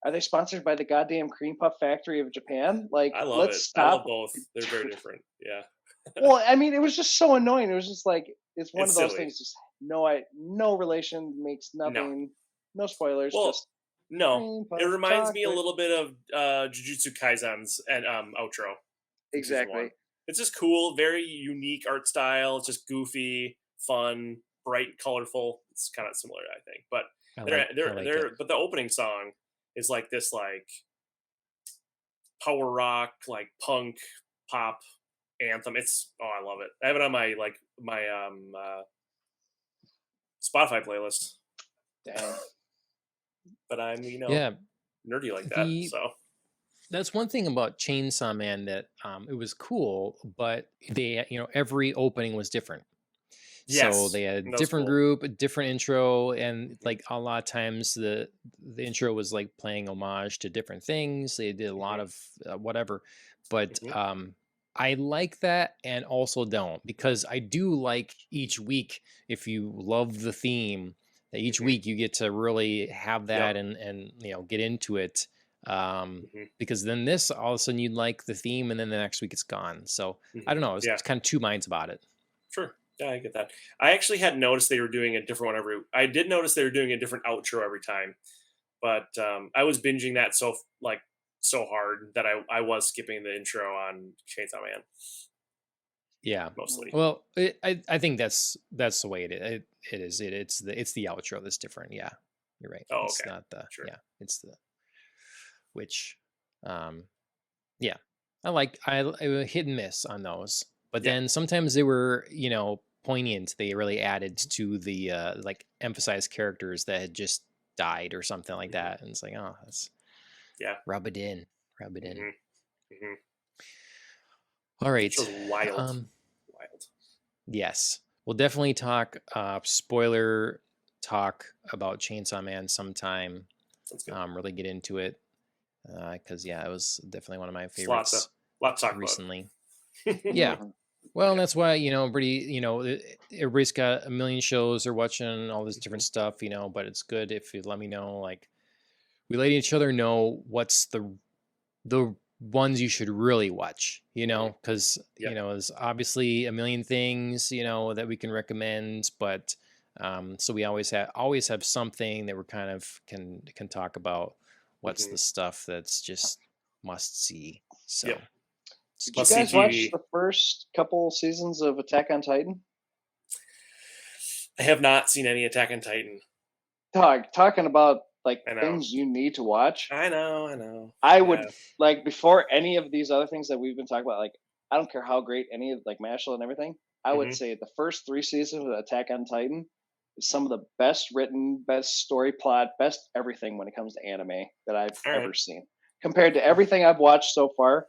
are they sponsored by the goddamn cream puff factory of Japan? Like, I love let's it. I love stop. both. They're very different. Yeah. Well, I mean, it was just so annoying. It was just like it's one It's of those silly. things. Just no relation, makes No. nothing, no spoilers. Well, Just no. cream It puff reminds me a chocolate. little bit of Jujutsu Kaisen's and outro from season Exactly. 1. It's just cool, very unique art style. It's just goofy, fun, bright, colorful. It's kind of similar, I think. But I like it. but the opening song is like this like power rock, like punk pop anthem. It's I love it. I have it on my Spotify playlist. Dang. But I'm Yeah, nerdy like that. So that's one thing about Chainsaw Man that it was cool, but they every opening was different. yes, So they had a that was different cool. group, a different intro, and like a lot of times the intro was like playing homage to different things. They did a lot of whatever, but I like that and also don't, because I do like each week, if you love the theme, that each week you get to really have that Yep. and get into it. Because then this all of a sudden you'd like the theme and then the next week it's gone. So I don't know. It's Yeah. kind of two minds about it. Sure. Yeah, I get that. I actually hadn't noticed they were doing a different one I did notice they were doing a different outro every time, but I was binging that so hard that I was skipping the intro on Chainsaw Man. Yeah, mostly. Well, I think that's the way it is. It's the outro that's different. Yeah, you're right. Oh, It's okay. not the Sure. it's the which, yeah. I hit and miss on those, but then sometimes they were poignant. They really added to the like emphasized characters that had just died or something like that, and it's like, oh, that's rub it in. All right. It was wild. Yes, we'll definitely talk spoiler talk about Chainsaw Man sometime. Sounds good. Really get into it because it was definitely one of my favorites. Lots to talk recently. Yeah. Well, that's why everybody's got a million shows they're watching, all this different stuff, but it's good if you let me know, like, we let each other know what's the ones you should really watch, because there's obviously a million things that we can recommend, but so we always have something that we're kind of can talk about what's the stuff that's just must see. So did you guys watch the first couple seasons of Attack on Titan? I have not seen any Attack on Titan. Talking about like things you need to watch. I know. I would like, before any of these other things that we've been talking about, like, I don't care how great any of like Mashle and everything, I would say the first 3 seasons of Attack on Titan is some of the best written, best story plot, best everything when it comes to anime that I've ever seen. Compared to everything I've watched so far,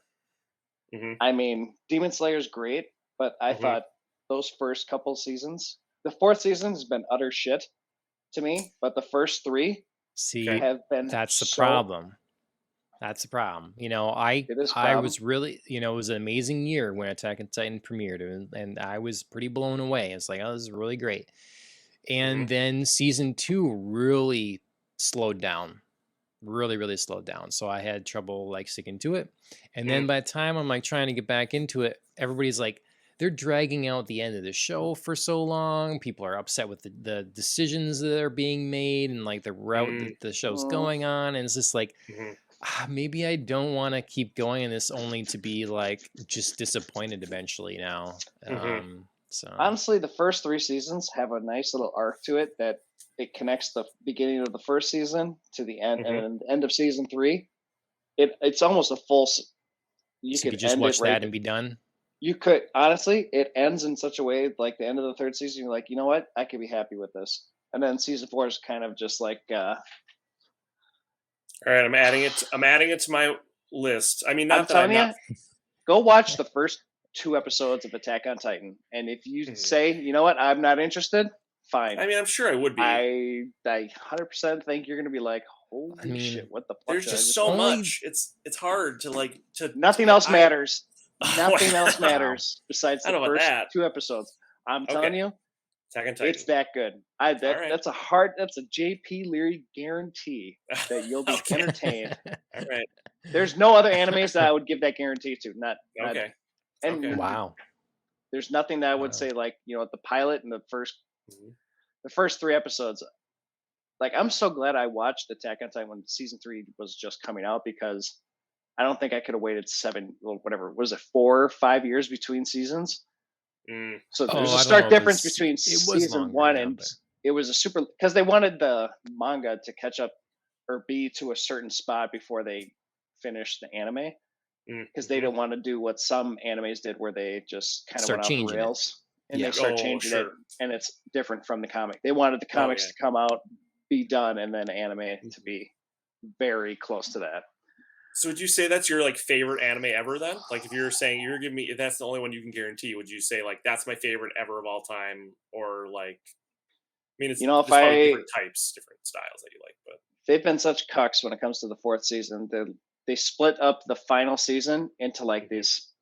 I mean, Demon Slayer's great, but I thought those first couple seasons, the 4th season has been utter shit to me, but the first 3 have been. That's the problem. That's the problem. I was really, it was an amazing year when Attack on Titan premiered, and I was pretty blown away. It's like, oh, this is really great. And then season 2 really slowed down. Really, really slowed down. So I had trouble like sticking to it. And then by the time I'm like trying to get back into it, everybody's like, they're dragging out the end of the show for so long. People are upset with the decisions that are being made and like the route that the show's going on. And it's just like, maybe I don't want to keep going in this only to be like just disappointed eventually now. So honestly, the first 3 seasons have a nice little arc to it that it connects the beginning of the first season to the end, and the end of season 3. It's almost a full. You could just watch that and be done. You could, honestly, it ends in such a way, like the end of the 3rd season, you're like, you know what, I could be happy with this. And then season 4 is kind of just like. All right, I'm adding it to my list. I mean, not that I'm telling you, go watch the first 2 episodes of Attack on Titan, and if you say, you know what, I'm not interested, fine. I mean, I'm sure I would be. I 100% think you're going to be like, holy shit, what the fuck? There's just so much. It's hard to like to. Nothing else matters. Nothing else matters besides the first 2 episodes. I'm telling you, Attack on Titan. It's that good. Alright. That's a JP Leary guarantee that you'll be Okay. entertained. All right. There's no other animes that I would give that guarantee to. Not Okay. and Okay. Wow. there's nothing that I would Wow. say like, the pilot and the Mhm. first 3 episodes. Like, I'm so glad I watched Attack on Titan when season 3 was just coming out, because I don't think I could have waited 4 or 5 years between seasons. Mm. So there's Oh, a I don't stark know. difference between It was season longer, 1 yeah, and but- it was a super, because they wanted the manga to catch up or be to a certain spot before they finished the anime, because they Mhm. don't want to do what some animes did where they just kind of Start went off the changing it. rails and Yeah. they start Oh, changing it, sure. and it's different from the comic. They wanted the comics yeah. to come out, be done, and then anime to be very close to that. So would you say that's your like favorite anime ever then? Like if you're saying you're giving me, if that's the only one you can guarantee, would you say like that's my favorite ever of all time? Or like, I mean, it's, You know, if there's probably I- different types, different styles that you like, but They've been such cucks when it comes to the 4th season. They split up the final season into like these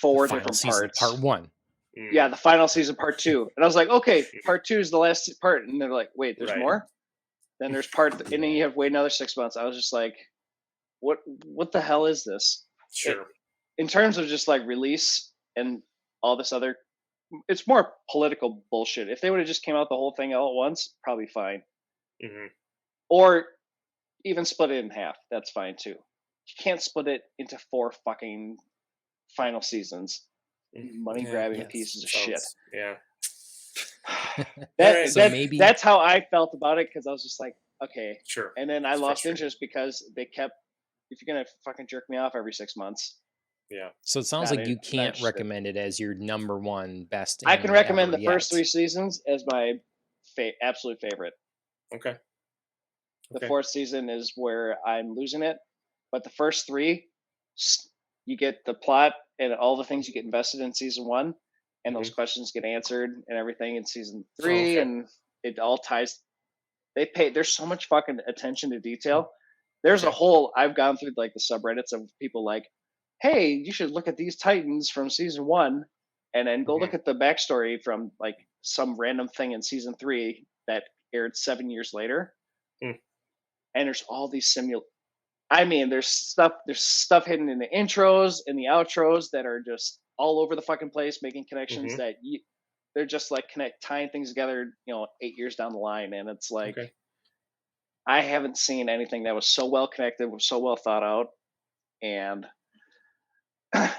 4 Final different season, parts. part 1. Yeah, the final season, part 2. And I was like, okay, part 2 is the last part. And they're like, wait, there's Right. more? Then there's and then you have to wait another 6 months. I was just like, what the hell is this? Sure. In terms of just like release and all this other, it's more political bullshit. If they would have just came out the whole thing all at once, probably fine. Mhm. Or even split it in half. That's fine too. You can't split it into 4 fucking final seasons. Money grabbing Yeah, pieces of sounds- shit. Yeah. That, So that- maybe- that's how I felt about it, because I was just like, okay. Sure. And then I It's lost frustrating. interest because they kept, if you're gonna fucking jerk me off every 6 months, Yeah. So it sounds Not like you in- not can't interested. recommend it as your number 1 best. I can anime recommend ever the first yet. 3 seasons as my absolute favorite. Okay. The Okay. 4th season is where I'm losing it, but the first 3, you get the plot and all the things you get invested in season 1, and those questions get answered and everything in season 3, okay. and it all ties. There's so much fucking attention to detail. There's a Okay. whole, I've gone through like the subreddits of people like, hey, you should look at these Titans from season 1, and then go look at the backstory from like some random thing in season 3 that aired 7 years later. Mm. And there's all these I mean, there's stuff hidden in the intros and the outros that are just all over the fucking place, making connections that they're just like tying things together, 8 years down the line. And it's like, Okay. I haven't seen anything that was so well connected, was so well thought out. And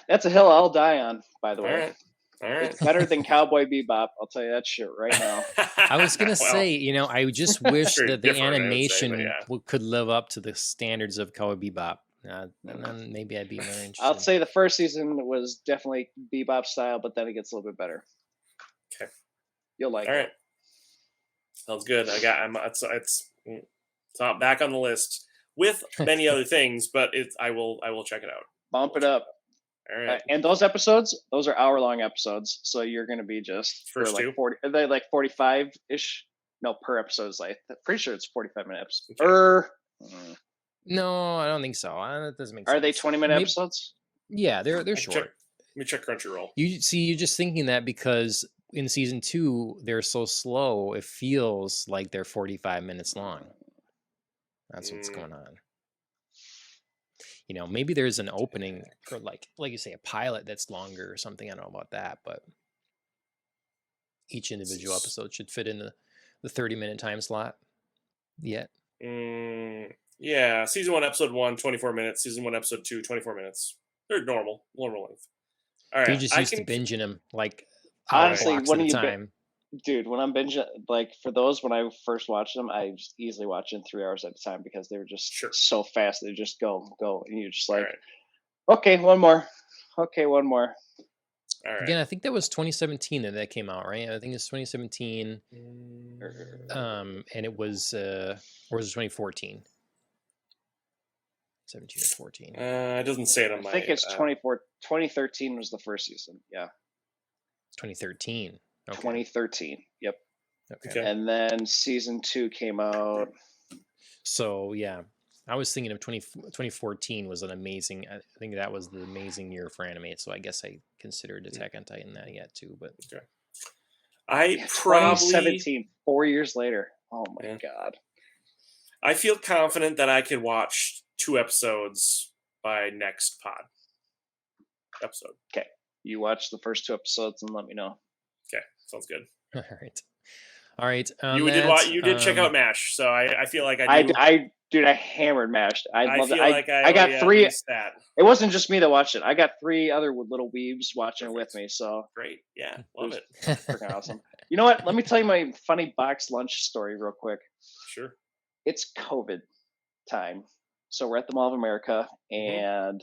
that's a hill I'll die on, by the All way. right. All right. It's better than Cowboy Bebop. I'll tell you that shit right now. I was gonna Well, say, I just wish very that the different, I would say, animation but yeah. could live up to the standards of Cowboy Bebop. And then maybe I'd be more interested. I'll say the first season was definitely Bebop style, but then it gets a little bit better. Okay. You'll like All it. right. Sounds good. It's not back on the list with many other things, but I will check it out. Bump it up. All right. And those episodes, those are hour-long episodes, so you're going to be just First for like two? 40. Are they like 45-ish? No, per episode is like, pretty sure it's 45-minute episodes. Okay. No, I don't think so. That doesn't make sense. Are they 20-minute Maybe- episodes? Yeah, they're Let me short. Let me check Crunchyroll. You're just thinking that because in season 2 they're so slow, it feels like they're 45 minutes long. That's what's going on. Maybe there's an opening for like you say, a pilot that's longer or something. I don't know about that, but each individual episode should fit into the 30-minute time slot. Yet. Yeah, season 1, episode 1, 24 minutes. Season 1, episode 2, 24 minutes. They're normal length. All right. You're just used to binging them like Honestly, blocks when at a you time. Dude, when I'm binging, like for those, when I first watched them, I just easily watched in 3 hours at a time because they were just so fast. They just go, and you're just like, okay, one more. Okay, one more. All right. Again, I think that was 2017 that came out, right? I think it's 2017. And it was, or was it 2014? 17 or 14. It doesn't say it on I my. think it's 2013 was the first season. Yeah. 2013. Okay. 2013. Yep. Okay. And then season 2 came out. So yeah, I was thinking of 2014 was an amazing. I think that was the amazing year for anime. So I guess I considered Attack on Titan that yet too. But okay. I probably 2017, 4 years later. Oh my Yeah. god. I feel confident that I could watch 2 episodes by next pod episode. Okay, you watch the first 2 episodes and let me know. Okay, sounds good. All right. All right. You did check out MASH, so I feel like I do. I hammered Mashed. I loved it. feel like I got owe you at 3. least that. It wasn't just me that watched it. I got 3 other little weebs watching it with Perfect. me. So Great, yeah, love it. freaking awesome. You know what? Let me tell you my funny box lunch story real quick. Sure. It's COVID time, so we're at the Mall of America, and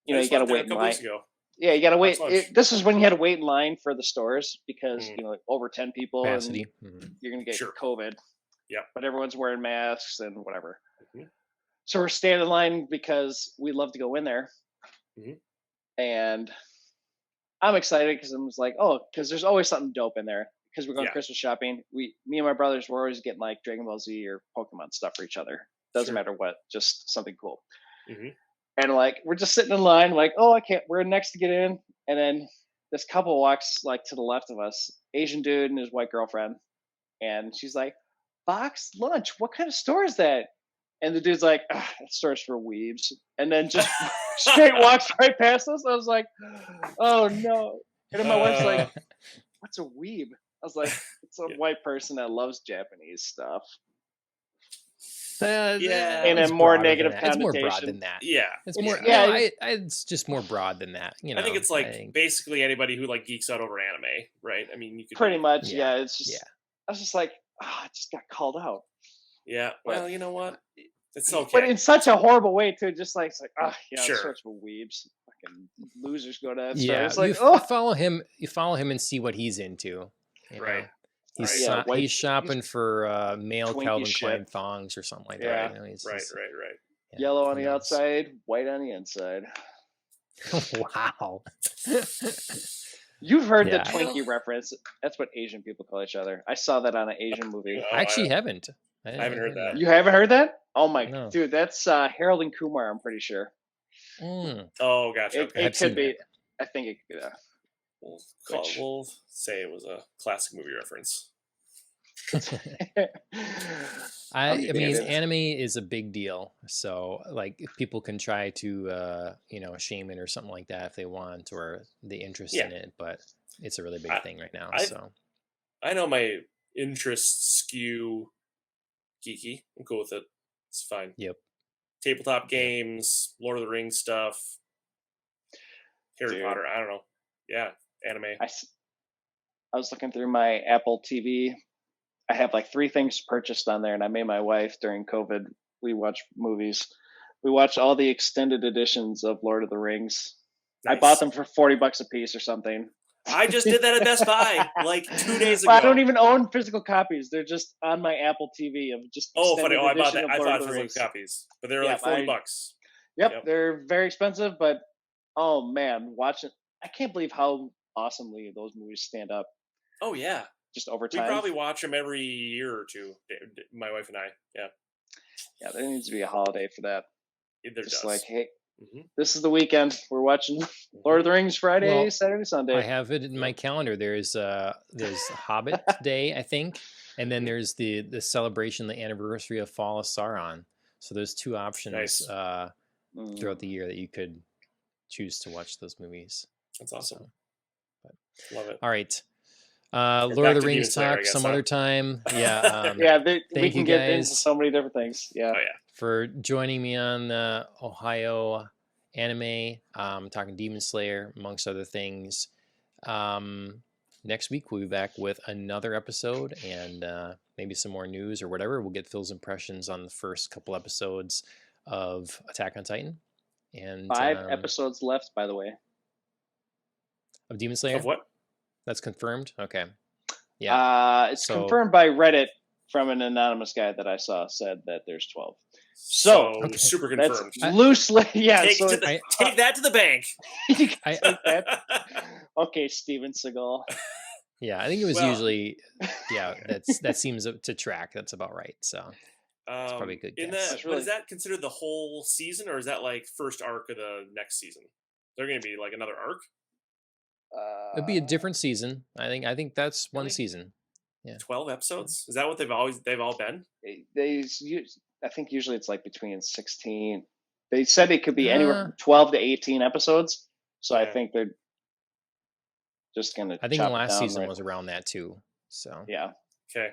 you just gotta went there wait a in couple line. weeks ago. Yeah, you gotta wait. Box lunch. This is when you had to wait in line for the stores because over 10 people Capacity. and you're gonna get Sure. COVID. Yep. But everyone's wearing masks and whatever. Mhm. So we're standing in line because we love to go in there. Mhm. And I'm excited because I'm just like, because there's always something dope in there. Because we're going Yeah. Christmas shopping. Me and my brothers were always getting like Dragon Ball Z or Pokemon stuff for each other. Doesn't Sure. matter what, just something cool. Mhm. And like we're just sitting in line, like, I can't. We're next to get in, and then this couple walks like to the left of us, Asian dude and his white girlfriend, and she's like, "Box lunch? What kind of store is that?" And the dude's like, that store's for weebs, and then just straight walks right past us. I was like, "Oh no!" And then my wife's like, "What's a weeb?" I was like, "It's a white person that loves Japanese stuff." Yeah. In a It's more broader than negative that. It's more broad connotation. than that. Yeah. It's more. Yeah. No, it's just more broad than that. I think it's like basically anybody who like geeks out over anime, right? I mean, you could pretty much. Yeah. Yeah. It's just. Yeah. I was just like, I just got called out. Yeah. Well, you know what? It's okay. But in such a horrible way too. Just like it's like, Sure. sorts of weebs. Fucking losers go to that. Yeah. Store. It's like, you follow him. You follow him and see what he's into. You Right. know? He's Yeah, white- he's shopping for male Twinkie Calvin shit. Klein thongs or something like Yeah. that. You know, he's Right. just- yeah, Yellow on who the knows? outside, white on the inside. Wow. You've heard Yeah. the Twinkie reference. That's what Asian people call each other. I saw that on an Asian movie. Oh, I actually haven't. I haven't heard that. You haven't heard that? Oh my No. dude, that's Harold and Kumar. I'm pretty sure. Mm. Oh, gotcha. It, Okay. it I've seen could be. I think it could be that. We'll say it was a classic movie reference. I be mean, damned. anime is a big deal. So, like, people can try to, shame it or something like that if they want, or the interest in it. But it's a really big thing right now. So, I know my interests skew geeky. I'm cool with it. It's fine. Yep. Tabletop games, Lord of the Rings stuff, Harry Dude. Potter. I don't know. Yeah, anime. I was looking through my Apple TV. I have like 3 things purchased on there, and I made my wife during COVID. We watch movies. We watched all the extended editions of Lord of the Rings. Nice. I bought them for $40 a piece or something. I just did that at Best Buy like 2 days ago. But I don't even own physical copies. They're just on my Apple TV of just. Oh, funny! extended I bought edition that. of I Lord bought of the physical Rings. copies, but they're Yeah, like $40. Yep, they're very expensive, but oh man, watch it! I can't believe how awesomely those movies stand up. Oh yeah, just over we time. probably watch them every year or two. My wife and I. Yeah, there needs to be a holiday for that. There just does. like, hey, this is the weekend. We're watching Lord of the Rings Friday, Saturday, Sunday. I have it in my calendar. There's Hobbit Day, I think, and then there's the celebration, the anniversary of Fall of Sauron. So there's 2 options throughout the year that you could choose to watch those movies. That's awesome. So, love it. All right. Lord of the Rings Slayer, talk some other time. Yeah. Yeah, we thank can you get guys into so many different things. Yeah. Oh yeah. for joining me on Ohayou Anime, talking Demon Slayer, amongst other things. Next week we'll be back with another episode and maybe some more news or whatever. We'll get Phil's impressions on the first couple episodes of Attack on Titan. And 5 episodes left, by the way. Of Demon Slayer? Of what? That's confirmed? Okay. Yeah. It's confirmed by Reddit from an anonymous guy that I saw said that there's 12. So super confirmed. That's loosely, yeah. Take that to the bank. Okay, Steven Seagal. Yeah, I think it was usually, that seems to track. That's about right. So it's probably a good guess. But is that considered the whole season, or is that like first arc of the next season? They're going to be like another arc? It'd be a different season. I think that's one Really? season. Yeah. 12 episodes? Is that what they've all been? I think usually it's like between 16. They said it could be anywhere from 12 to 18 episodes. So I Yeah. think they're just gonna. I think the chop it last down season right- was around that too. So Yeah. Okay.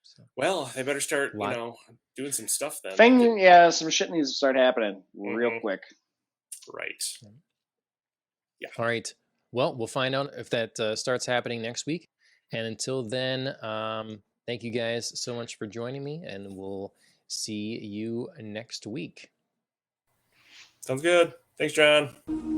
so Well, they better start, Lot- doing some stuff then. Some shit needs to start happening real Mhm. quick. Right. Yeah. All right. Well, we'll find out if that starts happening next week. And until then, thank you guys so much for joining me, and we'll see you next week. Sounds good. Thanks, John.